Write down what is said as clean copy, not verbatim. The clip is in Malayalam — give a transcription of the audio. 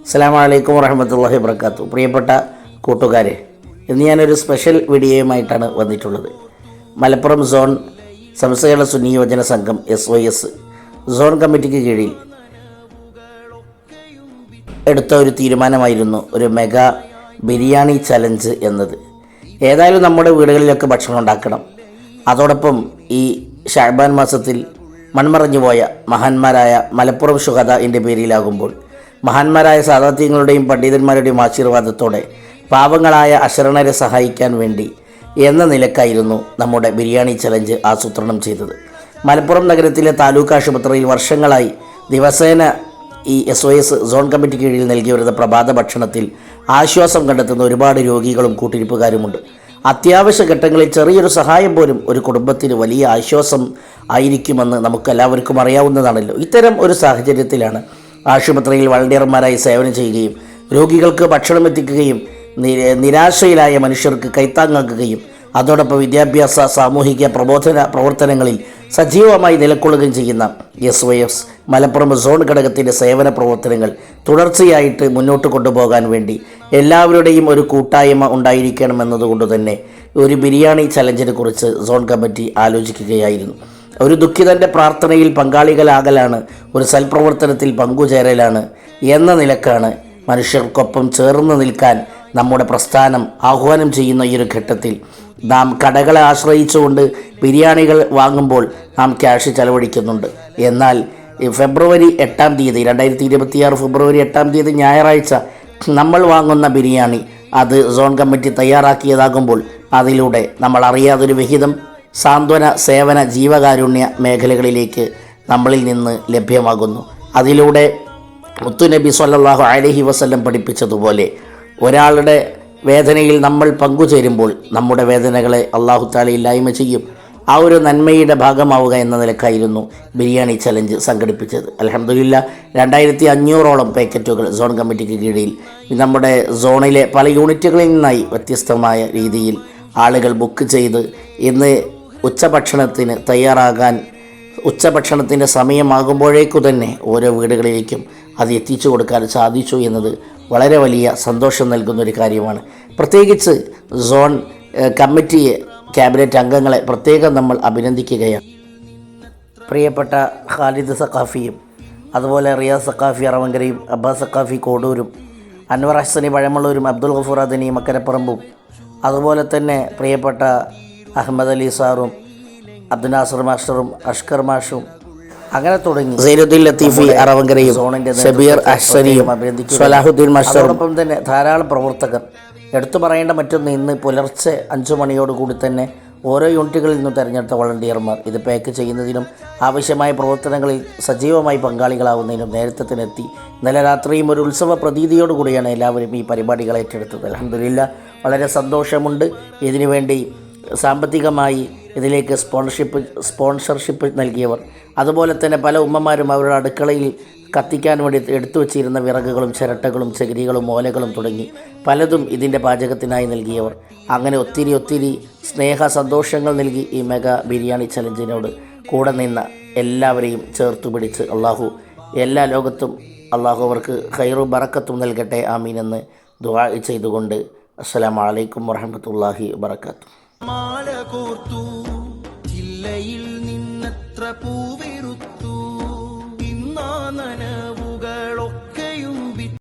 അസ്സലാമു അലൈക്കും വറഹ്മത്തുള്ളാഹി വബറകാതുഹു. പ്രിയപ്പെട്ട കൂട്ടുകാരെ, ഇന്ന് ഞാനൊരു സ്പെഷ്യൽ വീഡിയോയുമായിട്ടാണ് വന്നിട്ടുള്ളത്. മലപ്പുറം സോൺ സമസ്തകേരള സുന്നി യുവജന സംഘം SOS സോൺ കമ്മിറ്റിക്ക് കീഴിൽ എടുത്ത ഒരു തീരുമാനമായിരുന്നു ഒരു മെഗാ ബിരിയാണി ചലഞ്ച് എന്നത്. ഏതായാലും നമ്മുടെ വീടുകളിലൊക്കെ ഭക്ഷണം ഉണ്ടാക്കണം. അതോടൊപ്പം ഈ ഷഅബാൻ മാസത്തിൽ മൺമറഞ്ഞു പോയ മഹാന്മാരായ മലപ്പുറം ശുഹദാഇൻ്റെ പേരിലാകുമ്പോൾ മഹാന്മാരായ സാദാത്യങ്ങളുടെയും പണ്ഡിതന്മാരുടെയും ആശീർവാദത്തോടെ പാവങ്ങളായ അശരണരെ സഹായിക്കാൻ വേണ്ടി എന്ന നിലക്കായിരുന്നു നമ്മുടെ ബിരിയാണി ചലഞ്ച് ആസൂത്രണം ചെയ്തത്. മലപ്പുറം നഗരത്തിലെ താലൂക്ക് ആശുപത്രിയിൽ വർഷങ്ങളായി ദിവസേന ഈ SOS സോൺ കമ്മിറ്റി കീഴിൽ നൽകി വരുന്ന പ്രഭാത ഭക്ഷണത്തിൽ ആശ്വാസം കണ്ടെത്തുന്ന ഒരുപാട് രോഗികളും കൂട്ടിരിപ്പുകാരുമുണ്ട്. അത്യാവശ്യ ഘട്ടങ്ങളിൽ ചെറിയൊരു സഹായം പോലും ഒരു കുടുംബത്തിന് വലിയ ആശ്വാസം ആയിരിക്കുമെന്ന് നമുക്കെല്ലാവർക്കും അറിയാവുന്നതാണല്ലോ. ഇത്തരം ഒരു സാഹചര്യത്തിലാണ് ആശുപത്രിയിൽ വളണ്ടിയർമാരായി സേവനം ചെയ്യുകയും രോഗികൾക്ക് ഭക്ഷണം എത്തിക്കുകയും നിരാശയിലായ മനുഷ്യർക്ക് കൈത്താങ്ങാക്കുകയും അതോടൊപ്പം വിദ്യാഭ്യാസ സാമൂഹിക പ്രവർത്തനങ്ങളിൽ സജീവമായി നിലകൊള്ളുകയും ചെയ്യുന്ന SOS മലപ്പുറം സോൺ ഘടകത്തിൻ്റെ സേവന പ്രവർത്തനങ്ങൾ തുടർച്ചയായിട്ട് മുന്നോട്ട് കൊണ്ടുപോകാൻ വേണ്ടി എല്ലാവരുടെയും ഒരു കൂട്ടായ്മ ഉണ്ടായിരിക്കണമെന്നതുകൊണ്ട് തന്നെ ഒരു ബിരിയാണി ചലഞ്ചിനെ കുറിച്ച് സോൺ കമ്മിറ്റി ആലോചിക്കുകയായിരുന്നു. ഒരു ദുഃഖിതൻ്റെ പ്രാർത്ഥനയിൽ പങ്കാളികളാകലാണ്, ഒരു സൽപ്രവർത്തനത്തിൽ പങ്കുചേരലാണ് എന്ന നിലക്കാണ് മനുഷ്യർക്കൊപ്പം ചേർന്ന് നിൽക്കാൻ നമ്മുടെ പ്രസ്ഥാനം ആഹ്വാനം ചെയ്യുന്ന ഈ ഒരു ഘട്ടത്തിൽ നാം കടകളെ ആശ്രയിച്ചുകൊണ്ട് ബിരിയാണികൾ വാങ്ങുമ്പോൾ നാം ക്യാഷ് ചെലവഴിക്കുന്നുണ്ട്. എന്നാൽ ഫെബ്രുവരി 8-ാം തീയതി 2026 ഫെബ്രുവരി 8-ാം തീയതി ഞായറാഴ്ച നമ്മൾ വാങ്ങുന്ന ബിരിയാണി അത് സോൺ കമ്മിറ്റി തയ്യാറാക്കിയതാകുമ്പോൾ അതിലൂടെ നമ്മൾ അറിയാതൊരു വിഹിതം സാന്ത്വന സേവന ജീവകാരുണ്യ മേഖലകളിലേക്ക് നമ്മളിൽ നിന്ന് ലഭ്യമാകുന്നു. അതിലൂടെ മുത്തുനബി സ്വല്ലല്ലാഹു അലൈഹി വസല്ലം പഠിപ്പിച്ചതുപോലെ ഒരാളുടെ വേദനയിൽ നമ്മൾ പങ്കുചേരുമ്പോൾ നമ്മുടെ വേദനകളെ അല്ലാഹു തആല ഇല്ലായ്മ ചെയ്യും. ആ ഒരു നന്മയുടെ ഭാഗമാവുക എന്ന നിലക്കായിരുന്നു ബിരിയാണി ചലഞ്ച് സംഘടിപ്പിച്ചത്. അൽഹംദുലില്ലാഹ് 2500ഓളം പാക്കറ്റുകൾ സോൺ കമ്മിറ്റിക്ക് കീഴിൽ നമ്മുടെ സോണിലെ പല യൂണിറ്റുകളിൽ നിന്നായി വ്യത്യസ്തമായ രീതിയിൽ ആളുകൾ ബുക്ക് ചെയ്ത് ഇന്ന് ഉച്ചഭക്ഷണത്തിന് തയ്യാറാകാൻ ഉച്ചഭക്ഷണത്തിൻ്റെ സമയമാകുമ്പോഴേക്കു തന്നെ ഓരോ വീടുകളിലേക്കും അത് എത്തിച്ചു കൊടുക്കാൻ സാധിച്ചു എന്നത് വളരെ വലിയ സന്തോഷം നൽകുന്നൊരു കാര്യമാണ്. പ്രത്യേകിച്ച് സോൺ കമ്മിറ്റിയെ ക്യാബിനറ്റ് അംഗങ്ങളെ പ്രത്യേകം നമ്മൾ അഭിനന്ദിക്കുകയാണ്. പ്രിയപ്പെട്ട ഖാലിദ് സഖാഫിയും അതുപോലെ റിയാസ് സഖാഫി അറവങ്കരയും അബ്ബാസ് സഖാഫി കോടൂരും അൻവർ ഹസനി പഴമള്ളൂരും അബ്ദുൽ ഗഫൂർ അദനി മക്കരപ്പറമ്പും അതുപോലെ തന്നെ പ്രിയപ്പെട്ട അഹമ്മദ് അലി സാറും അബ്ദുൽ നാസർ മാസ്റ്ററും അഷ്കർ മാഷും അങ്ങനെ തുടങ്ങി സൈനുദ്ദീൻ ലത്തീഫി അറവങ്കരയും ഷബീർ അഹ്സനിയും സ്വലാഹുദ്ദീൻ മാസ്റ്ററോടൊപ്പം തന്നെ ധാരാളം പ്രവർത്തകർ. എടുത്തു പറയേണ്ട മറ്റൊന്ന്, ഇന്ന് പുലർച്ചെ 5 മണിയോടുകൂടി തന്നെ ഓരോ യൂണിറ്റുകളിൽ നിന്നും തിരഞ്ഞെടുത്ത വളണ്ടിയർമാർ ഇത് പാക്ക് ചെയ്യുന്നതിനും ആവശ്യമായ പ്രവർത്തനങ്ങളിൽ സജീവമായി പങ്കാളികളാവുന്നതിനും നേരത്തെ തന്നെ എത്തി. ഇന്നലെ രാത്രിയും ഒരു ഉത്സവ പ്രതീതിയോടുകൂടിയാണ് എല്ലാവരും ഈ പരിപാടികൾ ഏറ്റെടുത്തത്. അൽഹംദുലില്ലാഹ് വളരെ സന്തോഷമുണ്ട്. ഇതിനുവേണ്ടി സാമ്പത്തികമായി ഇതിലേക്ക് സ്പോൺസർഷിപ്പ് നൽകിയവർ, അതുപോലെ തന്നെ പല ഉമ്മമാരും അവരുടെ അടുക്കളയിൽ കത്തിക്കാൻ വേണ്ടി എടുത്തു വച്ചിരുന്ന വിറകുകളും ചിരട്ടകളും ചകിരികളും ഓലകളും തുടങ്ങി പലതും ഇതിൻ്റെ പാചകത്തിനായി നൽകിയവർ, അങ്ങനെ ഒത്തിരി സ്നേഹ സന്തോഷങ്ങൾ നൽകി ഈ മെഗാ ബിരിയാണി ചലഞ്ചിനോട് കൂടെ നിന്ന എല്ലാവരെയും ചേർത്തു പിടിച്ച് അള്ളാഹു എല്ലാ ലോകത്തും അള്ളാഹു അവർക്ക് ഖൈറും ബറക്കത്തും നൽകട്ടെ, ആമീൻ എന്ന് ദുആ ചെയ്തുകൊണ്ട് അസ്സലാമു അലൈക്കും വറഹ്മത്തുള്ളാഹി വബറകാതുഹു. മാല കോർത്തു ജില്ലയിൽ നിന്നത്ര പൂ